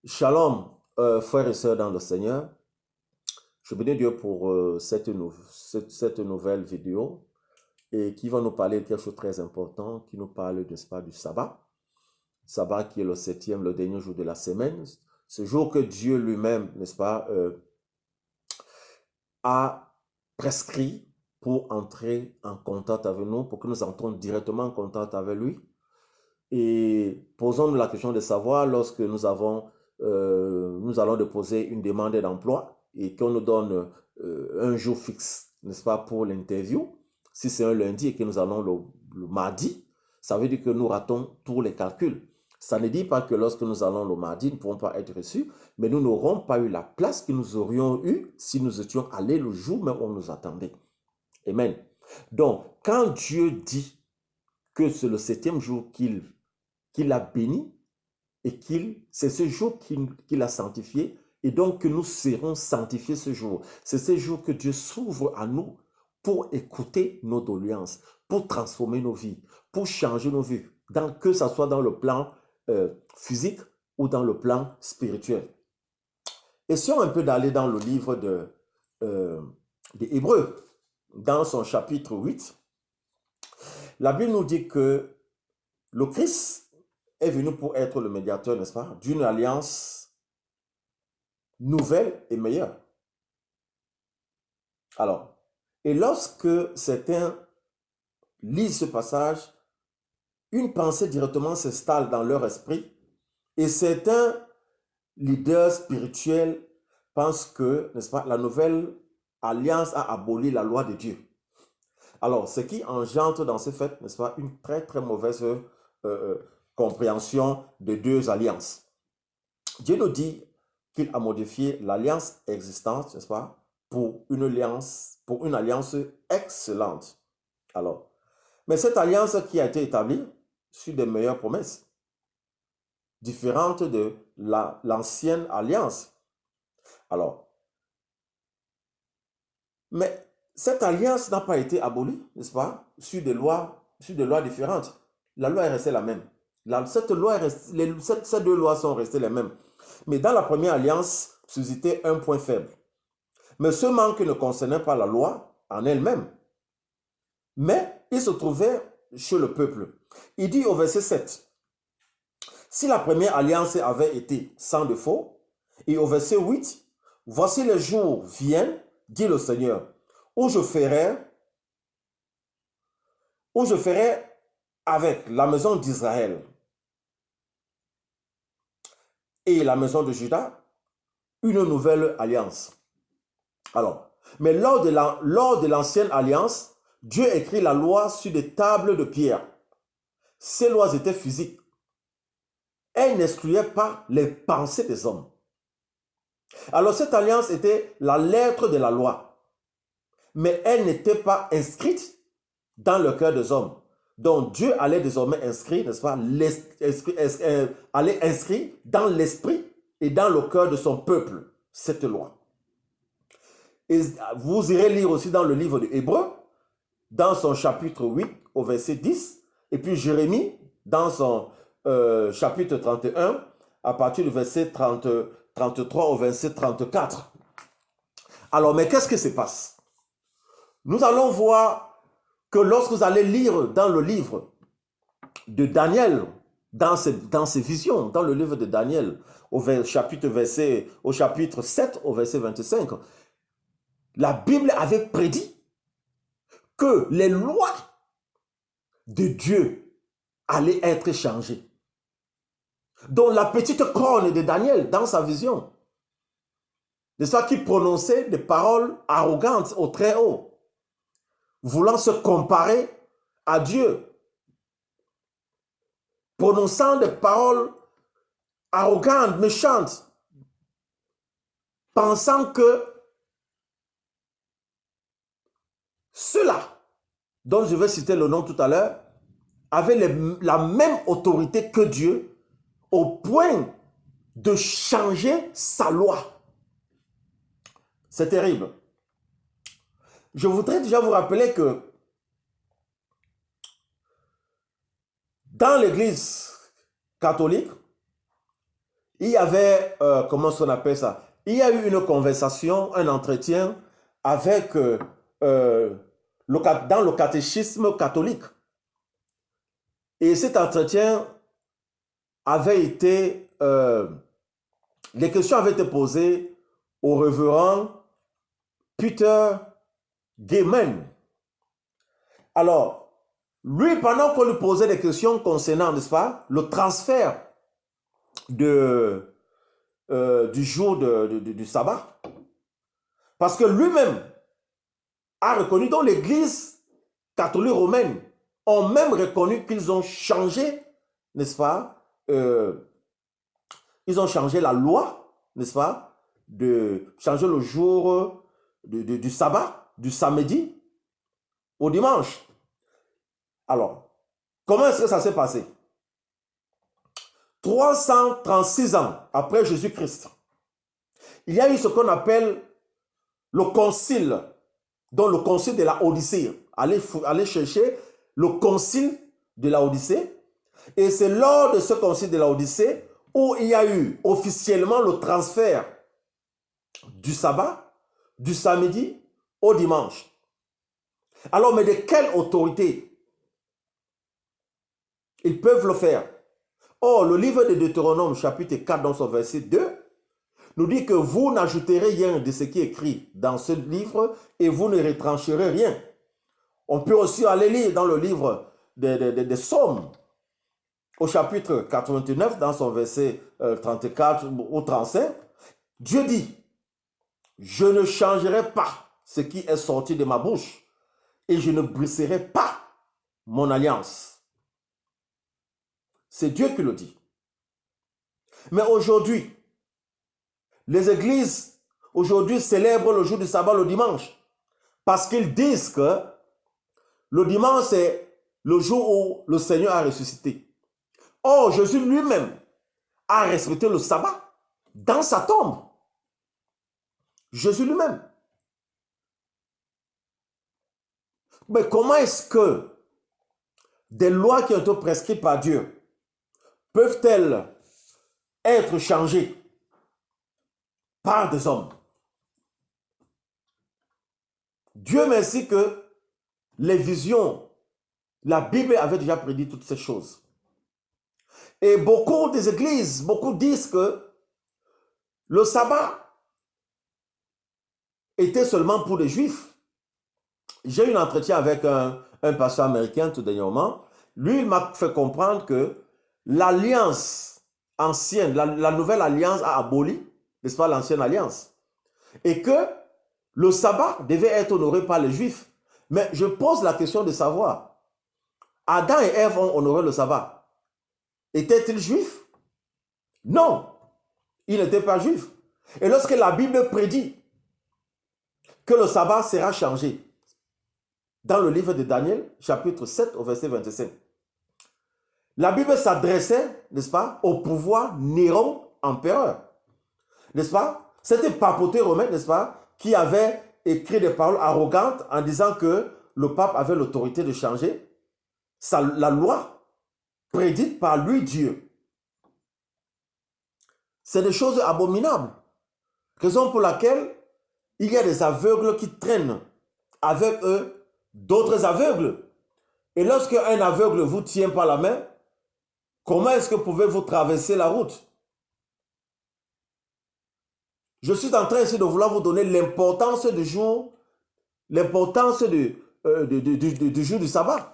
Shalom, frères et sœurs dans le Seigneur. Je bénis Dieu pour cette nouvelle vidéo et qui va nous parler de quelque chose de très important, qui nous parle, n'est-ce pas, du sabbat. Sabbat qui est le septième, le dernier jour de la semaine. Ce jour que Dieu lui-même, n'est-ce pas, a prescrit pour entrer en contact avec nous, pour que nous entrions directement en contact avec lui. Et posons-nous la question de savoir, lorsque nous allons déposer une demande d'emploi et qu'on nous donne un jour fixe, n'est-ce pas, pour l'interview, si c'est un lundi et que nous allons le mardi, ça veut dire que nous ratons tous les calculs. Ça ne dit pas que lorsque nous allons le mardi, nous ne pourrons pas être reçus, mais nous n'aurons pas eu la place que nous aurions eue si nous étions allés le jour même où on nous attendait. Amen. Donc, quand Dieu dit que c'est le septième jour qu'il a béni et c'est ce jour qu'il a sanctifié et donc que nous serons sanctifiés ce jour. C'est ce jour que Dieu s'ouvre à nous pour écouter nos doléances, pour transformer nos vies, pour changer nos vies, que ce soit dans le plan physique ou dans le plan spirituel. Essayons un peu d'aller dans le livre des Hébreux, dans son chapitre 8. La Bible nous dit que le Christ est venu pour être le médiateur, n'est-ce pas, d'une alliance nouvelle et meilleure. Alors, et lorsque certains lisent ce passage, une pensée directement s'installe dans leur esprit et certains leaders spirituels pensent que, n'est-ce pas, la nouvelle alliance a aboli la loi de Dieu. Alors, ce qui engendre dans ce fait, n'est-ce pas, une très très mauvaise compréhension de deux alliances. Dieu nous dit qu'il a modifié l'alliance existante, n'est-ce pas, pour une alliance excellente. Alors, mais cette alliance qui a été établie sur de meilleures promesses, différentes de l'ancienne alliance. Alors, mais cette alliance n'a pas été abolie, n'est-ce pas, sur des lois différentes. La loi est restée la même. Ces deux lois sont restées les mêmes. Mais dans la première alliance, suscitait un point faible. Mais ce manque ne concernait pas la loi en elle-même, mais il se trouvait chez le peuple. Il dit au verset 7, si la première alliance avait été sans défaut, et au verset 8, voici les jours viennent, dit le Seigneur, où je ferai avec la maison d'Israël et la maison de Juda une nouvelle alliance. Alors, mais lors de l'ancienne alliance, Dieu écrit la loi sur des tables de pierre. Ces lois étaient physiques. Elles n'excluaient pas les pensées des hommes. Alors cette alliance était la lettre de la loi, mais elle n'était pas inscrite dans le cœur des hommes. Donc Dieu allait désormais inscrire, n'est-ce pas, allait inscrire dans l'esprit et dans le cœur de son peuple cette loi. Et vous irez lire aussi dans le livre de Hébreux, dans son chapitre 8 au verset 10, et puis Jérémie dans son chapitre 31 à partir du verset 33 au verset 34. Alors, mais qu'est-ce qui se passe? Nous allons voir que lorsque vous allez lire dans le livre de Daniel, dans ses visions, dans le livre de Daniel, au chapitre 7 au verset 25, la Bible avait prédit que les lois de Dieu allaient être changées. Donc la petite corne de Daniel, dans sa vision, de ça qui prononçait des paroles arrogantes au très haut, voulant se comparer à Dieu, prononçant des paroles arrogantes, méchantes, pensant que ceux-là, dont je vais citer le nom tout à l'heure, avaient la même autorité que Dieu au point de changer sa loi. C'est terrible. Je voudrais déjà vous rappeler que dans l'Église catholique, il y avait, comment on appelle ça? Il y a eu une conversation, un entretien avec, dans le catéchisme catholique. Et cet entretien avait été, les questions avaient été posées au révérend Peter Gayman. Alors, lui, pendant qu'on lui posait des questions concernant, n'est-ce pas, le transfert du jour du sabbat, parce que lui-même a reconnu, donc l'Église catholique romaine ont même reconnu qu'ils ont changé, n'est-ce pas, ils ont changé la loi, n'est-ce pas, de changer le jour du sabbat, du samedi au dimanche. Alors, comment est-ce que ça s'est passé? 336 ans après Jésus-Christ, il y a eu ce qu'on appelle le concile, dont le concile de la Odyssée. Allez chercher le concile de la Odyssée. Et c'est lors de ce concile de la Odyssée où il y a eu officiellement le transfert du sabbat, du samedi au dimanche. Alors, mais de quelle autorité ils peuvent le faire? Or, le livre de Deutéronome, chapitre 4, dans son verset 2, nous dit que vous n'ajouterez rien de ce qui est écrit dans ce livre et vous ne retrancherez rien. On peut aussi aller lire dans le livre des Psaumes, au chapitre 89, dans son verset 34 ou 35, Dieu dit, je ne changerai pas ce qui est sorti de ma bouche et je ne briserai pas mon alliance. C'est Dieu qui le dit. Mais aujourd'hui, les églises, aujourd'hui, célèbrent le jour du sabbat le dimanche. Parce qu'ils disent que le dimanche, c'est le jour où le Seigneur a ressuscité. Or, Jésus lui-même a respecté le sabbat dans sa tombe. Jésus lui-même. Mais comment est-ce que des lois qui ont été prescrites par Dieu peuvent-elles être changées par des hommes? Dieu merci que les visions, la Bible avait déjà prédit toutes ces choses. Et beaucoup des églises, beaucoup disent que le sabbat était seulement pour les Juifs. J'ai eu un entretien avec un pasteur américain tout dernièrement. Lui, il m'a fait comprendre que l'alliance ancienne, la nouvelle alliance a aboli, n'est-ce pas, l'ancienne alliance. Et que le sabbat devait être honoré par les Juifs. Mais je pose la question de savoir, Adam et Ève ont honoré le sabbat. Étaient-ils juifs? Non, ils n'étaient pas juifs. Et lorsque la Bible prédit que le sabbat sera changé, dans le livre de Daniel, chapitre 7, au verset 25, la Bible s'adressait, n'est-ce pas, au pouvoir Néron, empereur. N'est-ce pas? C'était papauté romain, n'est-ce pas, qui avait écrit des paroles arrogantes en disant que le pape avait l'autorité de changer la loi prédite par lui, Dieu. C'est des choses abominables. Raison pour laquelle il y a des aveugles qui traînent avec eux d'autres aveugles. Et lorsque un aveugle vous tient par la main, comment est-ce que pouvez-vous traverser la route? Je suis en train ici de vouloir vous donner l'importance du jour, l'importance du jour du sabbat.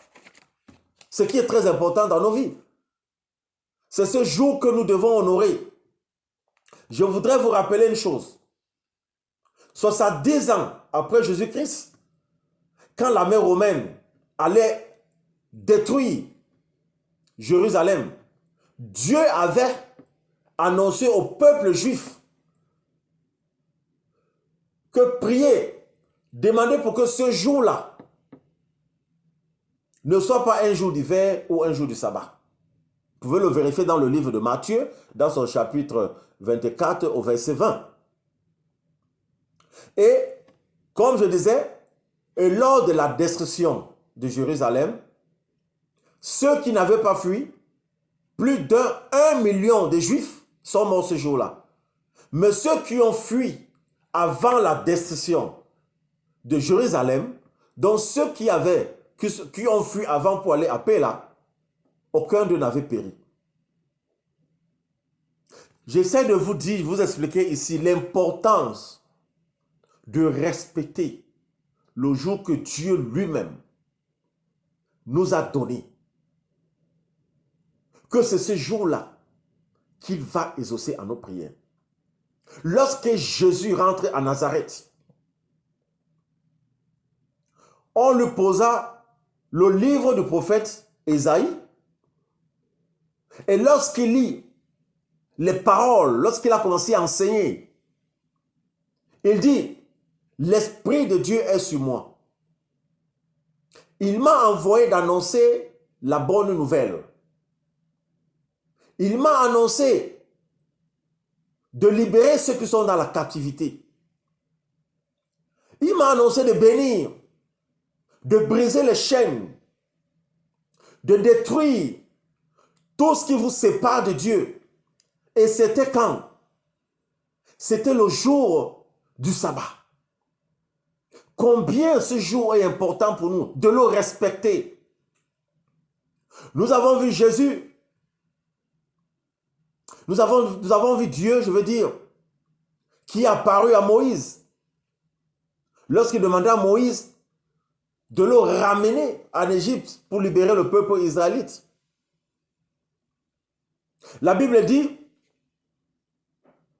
Ce qui est très important dans nos vies. C'est ce jour que nous devons honorer. Je voudrais vous rappeler une chose. 70 ans après Jésus-Christ, quand l'armée romaine allait détruire Jérusalem, Dieu avait annoncé au peuple juif que prier, demander pour que ce jour-là ne soit pas un jour d'hiver ou un jour du sabbat. Vous pouvez le vérifier dans le livre de Matthieu, dans son chapitre 24 au verset 20. Et, comme je disais, et lors de la destruction de Jérusalem, ceux qui n'avaient pas fui, plus d'1 million de Juifs sont morts ce jour-là. Mais ceux qui ont fui avant la destruction de Jérusalem, donc ceux qui ont fui avant pour aller à Péla, aucun d'eux n'avait péri. J'essaie de vous expliquer ici l'importance de respecter le jour que Dieu lui-même nous a donné. Que c'est ce jour-là qu'il va exaucer à nos prières. Lorsque Jésus rentre à Nazareth, on lui posa le livre du prophète Ésaïe, et lorsqu'il lit les paroles, lorsqu'il a commencé à enseigner, il dit, l'Esprit de Dieu est sur moi. Il m'a envoyé d'annoncer la bonne nouvelle. Il m'a annoncé de libérer ceux qui sont dans la captivité. Il m'a annoncé de bénir, de briser les chaînes, de détruire tout ce qui vous sépare de Dieu. Et c'était quand? C'était le jour du sabbat. Combien ce jour est important pour nous de le respecter. Nous avons vu Jésus. Nous avons vu Dieu, je veux dire, qui est apparu à Moïse. Lorsqu'il demandait à Moïse de le ramener en Égypte pour libérer le peuple israélite. La Bible dit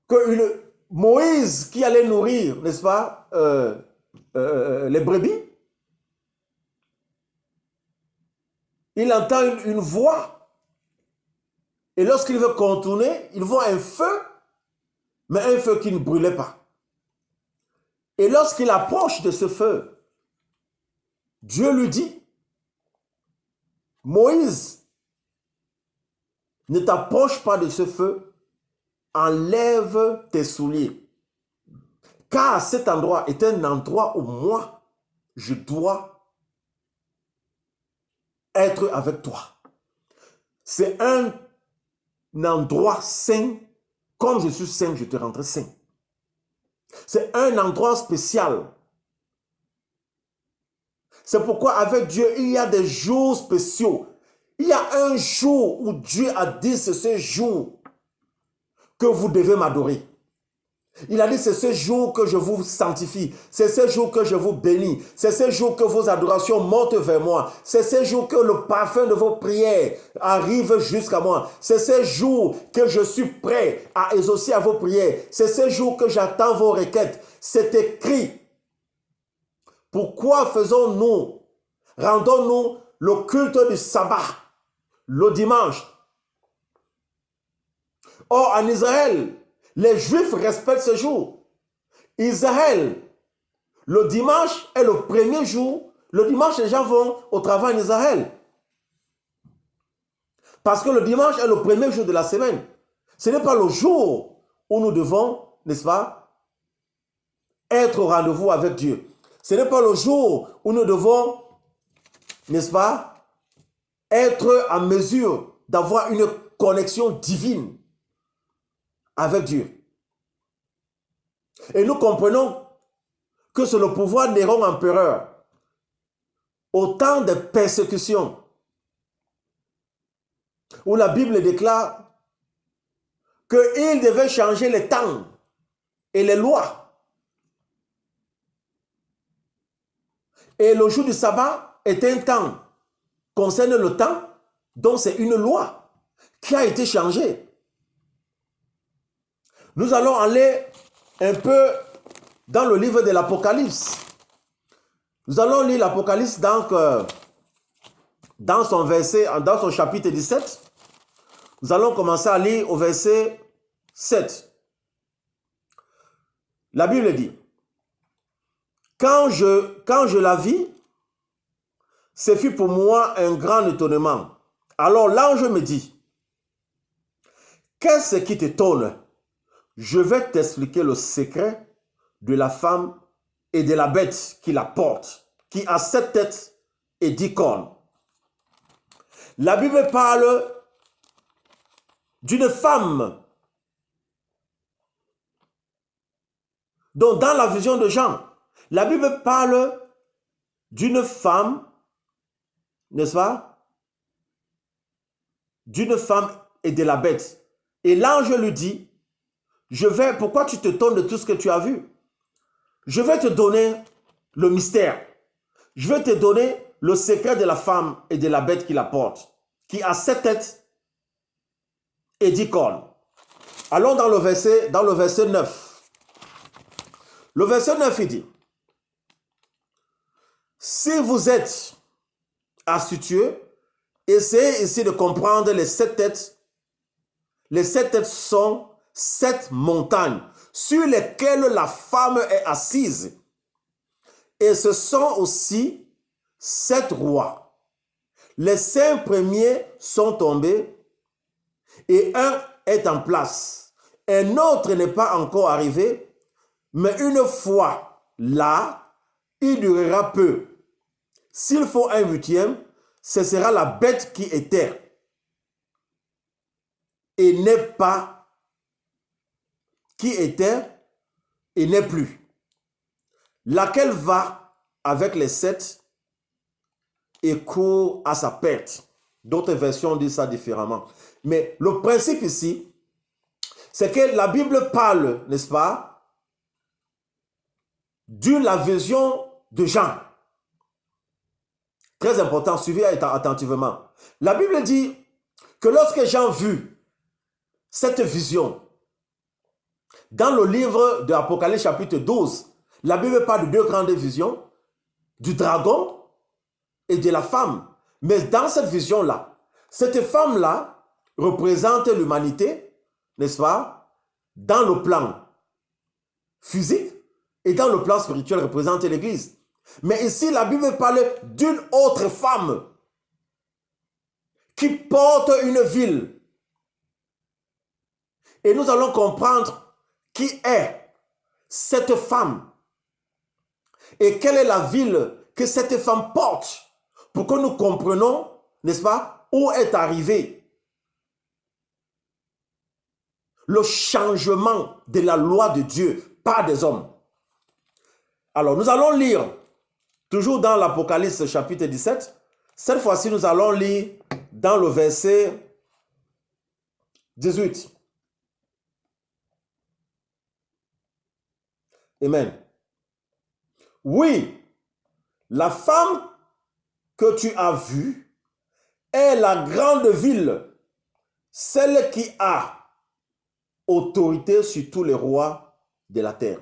que Moïse qui allait nourrir, n'est-ce pas, les brebis, il entend une voix. Et lorsqu'il veut contourner, il voit un feu, mais un feu qui ne brûlait pas. Et lorsqu'il approche de ce feu, Dieu lui dit, Moïse, ne t'approche pas de ce feu, enlève tes souliers. Car cet endroit est un endroit où moi, je dois être avec toi. C'est un endroit saint. Comme je suis saint, je te rendrai saint. C'est un endroit spécial. C'est pourquoi avec Dieu, il y a des jours spéciaux. Il y a un jour où Dieu a dit, c'est ce jour que vous devez m'adorer. Il a dit, c'est ce jour que je vous sanctifie. C'est ce jour que je vous bénis. C'est ce jour que vos adorations montent vers moi. C'est ce jour que le parfum de vos prières arrive jusqu'à moi. C'est ce jour que je suis prêt à exaucer à vos prières. C'est ce jour que j'attends vos requêtes. C'est écrit. Pourquoi rendons-nous le culte du sabbat le dimanche? Or, en Israël, les Juifs respectent ce jour. Israël, le dimanche est le premier jour. Le dimanche, les gens vont au travail en Israël. Parce que le dimanche est le premier jour de la semaine. Ce n'est pas le jour où nous devons, n'est-ce pas, être au rendez-vous avec Dieu. Ce n'est pas le jour où nous devons, n'est-ce pas, être en mesure d'avoir une connexion divine avec Dieu. Et nous comprenons que c'est le pouvoir Néron empereur, au temps des persécutions, où la Bible déclare qu'il devait changer les temps et les lois. Et le jour du sabbat est un temps, concerne le temps, donc c'est une loi qui a été changée. Nous allons aller un peu dans le livre de l'Apocalypse. Nous allons lire l'Apocalypse donc dans son chapitre 17. Nous allons commencer à lire au verset 7. La Bible dit, quand je la vis, ce fut pour moi un grand étonnement. Alors l'ange me dit, qu'est-ce qui t'étonne? Je vais t'expliquer le secret de la femme et de la bête qui la porte, qui a 7 têtes et 10 cornes. La Bible parle d'une femme Donc, dans la vision de Jean, la Bible parle d'une femme, n'est-ce pas? D'une femme et de la bête. Et l'ange lui dit, pourquoi tu te tonnes de tout ce que tu as vu? Je vais te donner le mystère. Je vais te donner le secret de la femme et de la bête qui la porte, qui a 7 têtes et 10 cornes. Allons dans le verset 9. Le verset 9, il dit, si vous êtes astucieux, essayez ici de comprendre les 7 têtes. Les 7 têtes sont 7 montagnes sur lesquelles la femme est assise. Et ce sont aussi 7 rois. Les 5 premiers sont tombés et un est en place. Un autre n'est pas encore arrivé, mais une fois là, il durera peu. S'il faut un 8e, ce sera la bête qui était et n'est pas, qui était et n'est plus, laquelle va avec les 7 et court à sa perte. D'autres versions disent ça différemment. Mais le principe ici, c'est que la Bible parle, n'est-ce pas, de la vision de Jean. Très important, suivez attentivement. La Bible dit que lorsque Jean vit cette vision, dans le livre de l'Apocalypse chapitre 12, la Bible parle de 2 grandes visions, du dragon et de la femme. Mais dans cette vision-là, cette femme-là représente l'humanité, n'est-ce pas, dans le plan physique, et dans le plan spirituel représente l'Église. Mais ici, la Bible parle d'une autre femme qui porte une ville. Et nous allons comprendre qui est cette femme et quelle est la ville que cette femme porte pour que nous comprenions, n'est-ce pas, où est arrivé le changement de la loi de Dieu par des hommes. Alors, nous allons lire, toujours dans l'Apocalypse chapitre 17, cette fois-ci, nous allons lire dans le verset 18. Amen. Oui, la femme que tu as vue est la grande ville, celle qui a autorité sur tous les rois de la terre.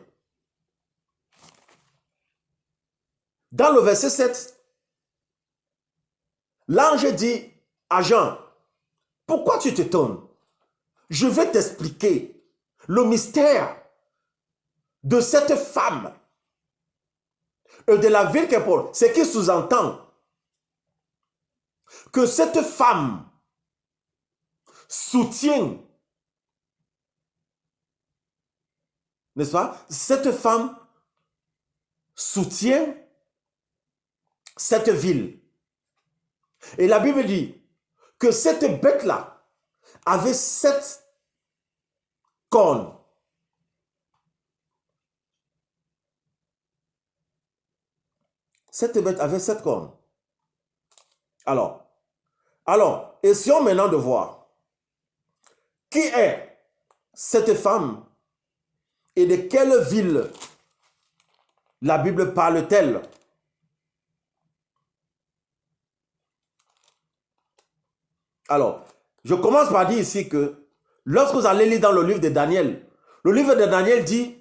Dans le verset 7, l'ange dit à Jean, pourquoi tu t'étonnes? Je vais t'expliquer le mystère de cette femme et de la ville qu'elle porte. Ce qui sous-entend que cette femme soutient, n'est-ce pas? Cette femme soutient cette ville. Et la Bible dit que cette bête-là avait 7 cornes. Cette bête avait 7 cornes. Alors, essayons maintenant de voir qui est cette femme et de quelle ville la Bible parle-t-elle? Alors, je commence par dire ici que lorsque vous allez lire dans le livre de Daniel, le livre de Daniel dit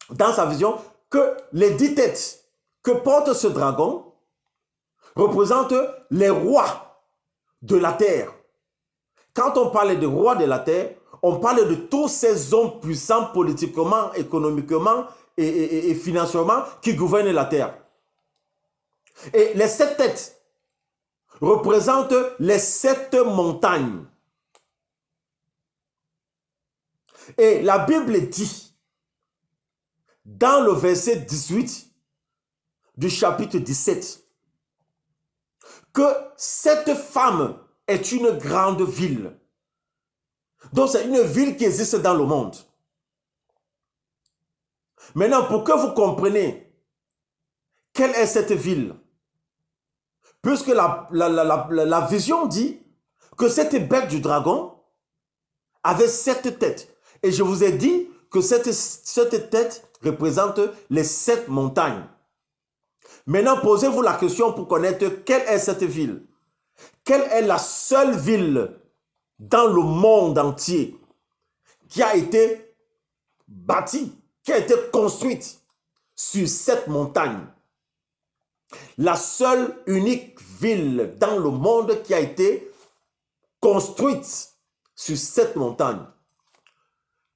dans sa vision que les 10 têtes que porte ce dragon représentent les rois de la terre. Quand on parle de rois de la terre, on parle de tous ces hommes puissants politiquement, économiquement et financièrement qui gouvernent la terre. Et les 7 têtes représentent les 7 montagnes. Et la Bible dit, dans le verset 18 du chapitre 17, que cette femme est une grande ville. Donc c'est une ville qui existe dans le monde. Maintenant, pour que vous compreniez quelle est cette ville, puisque la vision dit que cette bête du dragon avait 7 têtes. Et je vous ai dit que cette tête représente les 7 montagnes. Maintenant, posez-vous la question pour connaître quelle est cette ville. Quelle est la seule ville dans le monde entier qui a été bâtie, qui a été construite sur 7 montagnes? La seule, unique ville dans le monde qui a été construite sur 7 montagnes.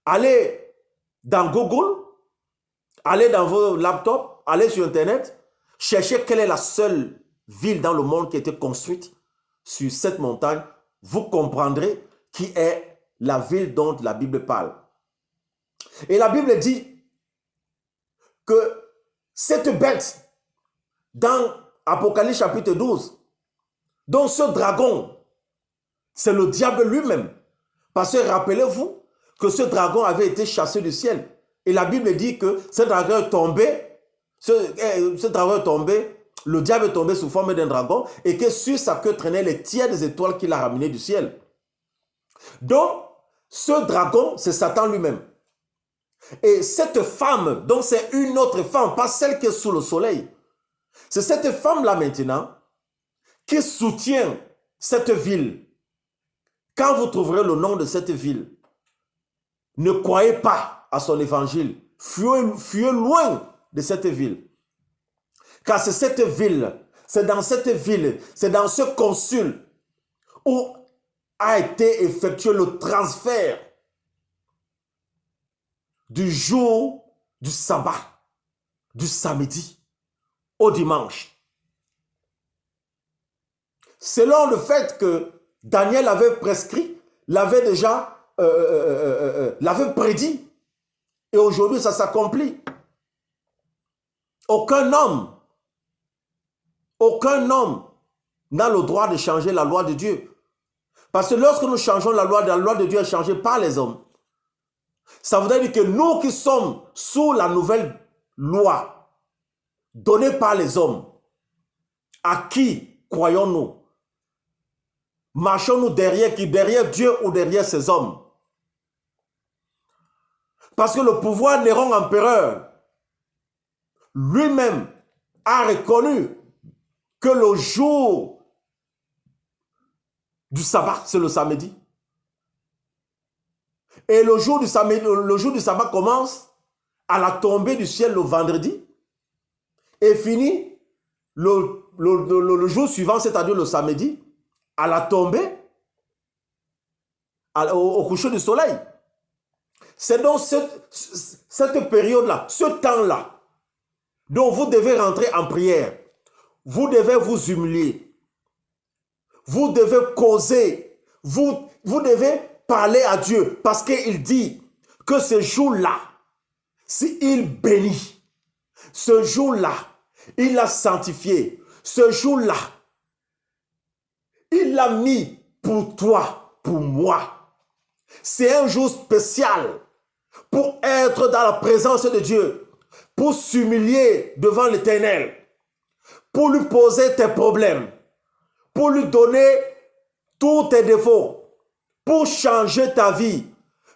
Allez dans Google, allez dans vos laptops, allez sur Internet, cherchez quelle est la seule ville dans le monde qui a été construite sur 7 montagnes. Vous comprendrez qui est la ville dont la Bible parle. Et la Bible dit que cette bête, dans Apocalypse chapitre 12, dont ce dragon, c'est le diable lui-même. Parce que rappelez-vous que ce dragon avait été chassé du ciel. Et la Bible dit que ce dragon est tombé, le diable est tombé sous forme d'un dragon et que sur sa queue traînaient les tiers des étoiles qu'il a ramenées du ciel. Donc, ce dragon, c'est Satan lui-même. Et cette femme, donc c'est une autre femme, pas celle qui est sous le soleil. C'est cette femme-là maintenant qui soutient cette ville. Quand vous trouverez le nom de cette ville, ne croyez pas à son évangile. Fuyez loin de cette ville. Car c'est cette ville, c'est dans cette ville, c'est dans ce consul où a été effectué le transfert du jour du sabbat, du samedi au dimanche. Selon le fait que Daniel avait prescrit, l'avait déjà l'avait prédit. Et aujourd'hui, ça s'accomplit. Aucun homme n'a le droit de changer la loi de Dieu. Parce que lorsque nous changeons la loi de Dieu est changée par les hommes. Ça voudrait dire que nous qui sommes sous la nouvelle loi donnée par les hommes, à qui croyons-nous? Marchons-nous derrière qui? Derrière Dieu ou derrière ces hommes? Parce que le pouvoir Néron empereur lui-même a reconnu que le jour du sabbat, c'est le samedi. Et le jour du sabbat commence à la tombée du ciel le vendredi et finit le jour suivant, c'est-à-dire le samedi, à la tombée, au coucher du soleil. C'est donc cette période-là, ce temps-là, dont vous devez rentrer en prière. Vous devez vous humilier. Vous devez causer. Vous devez parler à Dieu. Parce qu'il dit que ce jour-là, s'il bénit, ce jour-là, il l'a sanctifié. Ce jour-là, il l'a mis pour toi, pour moi. C'est un jour spécial pour être dans la présence de Dieu, pour s'humilier devant l'Éternel, pour lui poser tes problèmes, pour lui donner tous tes défauts, pour changer ta vie.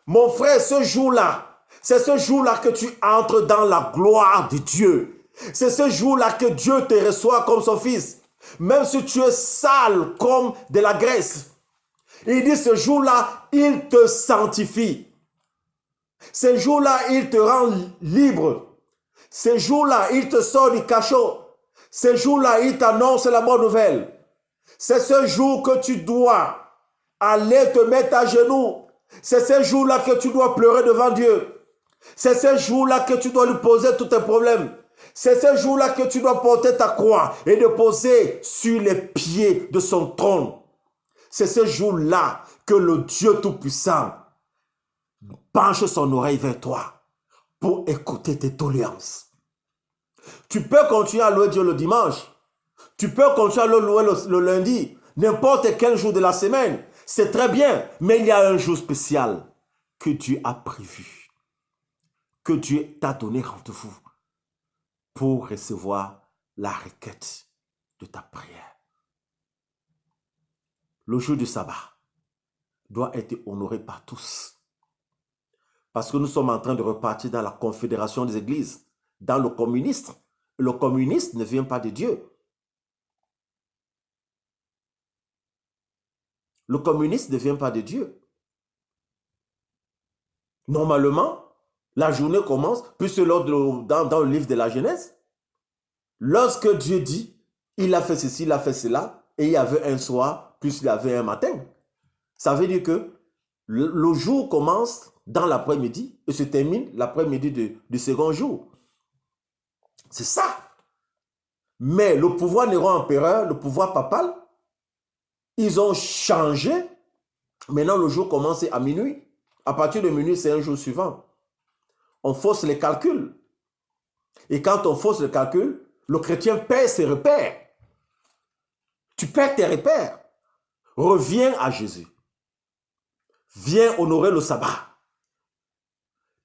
Mon frère, ce jour-là, c'est ce jour-là que tu entres dans la gloire de Dieu. C'est ce jour-là que Dieu te reçoit comme son fils. Même si tu es sale comme de la graisse. Il dit ce jour-là, il te sanctifie. Ce jour-là, il te rend libre. Ce jour-là, il te sort du cachot. Ce jour-là, il t'annonce la bonne nouvelle. C'est ce jour que tu dois aller te mettre à genoux. C'est ce jour-là que tu dois pleurer devant Dieu. C'est ce jour-là que tu dois lui poser tous tes problèmes. C'est ce jour-là que tu dois porter ta croix et de poser sur les pieds de son trône. C'est ce jour-là que le Dieu Tout-Puissant penche son oreille vers toi pour écouter tes doléances. Tu peux continuer à louer Dieu le dimanche. Tu peux continuer à le louer le lundi. N'importe quel jour de la semaine. C'est très bien. Mais il y a un jour spécial que Dieu a prévu. que Dieu t'a donné rendez-vous pour recevoir la requête de ta prière. Le jour du sabbat doit être honoré par tous. Parce que nous sommes en train de repartir dans la confédération des églises, dans le communisme. Le communisme ne vient pas de Dieu. Le communisme ne vient pas de Dieu. Normalement, la journée commence, puisque dans le livre de la Genèse, lorsque Dieu dit, il a fait ceci, il a fait cela, et il y avait un soir, puis il y avait un matin. Ça veut dire que le jour commence dans l'après-midi et se termine l'après-midi du second jour. C'est ça. Mais le pouvoir néron-empereur, le pouvoir papal, ils ont changé. Maintenant, le jour commence à minuit. À partir de minuit, c'est un jour suivant. On fausse les calculs. Et quand on fausse les calculs, le chrétien perd ses repères. Tu perds tes repères. Reviens à Jésus. Viens honorer le sabbat.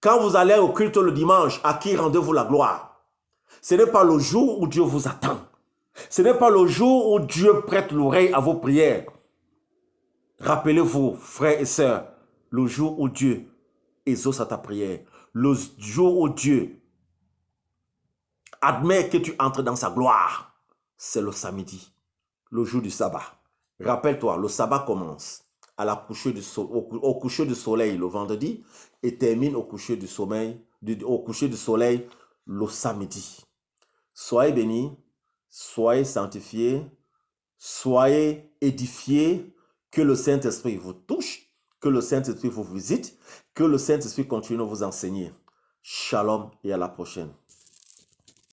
Quand vous allez au culte le dimanche, à qui rendez-vous la gloire? Ce n'est pas le jour où Dieu vous attend. Ce n'est pas le jour où Dieu prête l'oreille à vos prières. Rappelez-vous, frères et sœurs, le jour où Dieu exauce à ta prière, le jour où Dieu admet que tu entres dans sa gloire, c'est le samedi, le jour du sabbat. Rappelle-toi, le sabbat commence au coucher du soleil le vendredi et termine au coucher du soleil le samedi. Soyez bénis, soyez sanctifiés, soyez édifiés, que le Saint-Esprit vous touche, que le Saint-Esprit vous visite, que le Saint-Esprit continue de vous enseigner. Shalom et à la prochaine.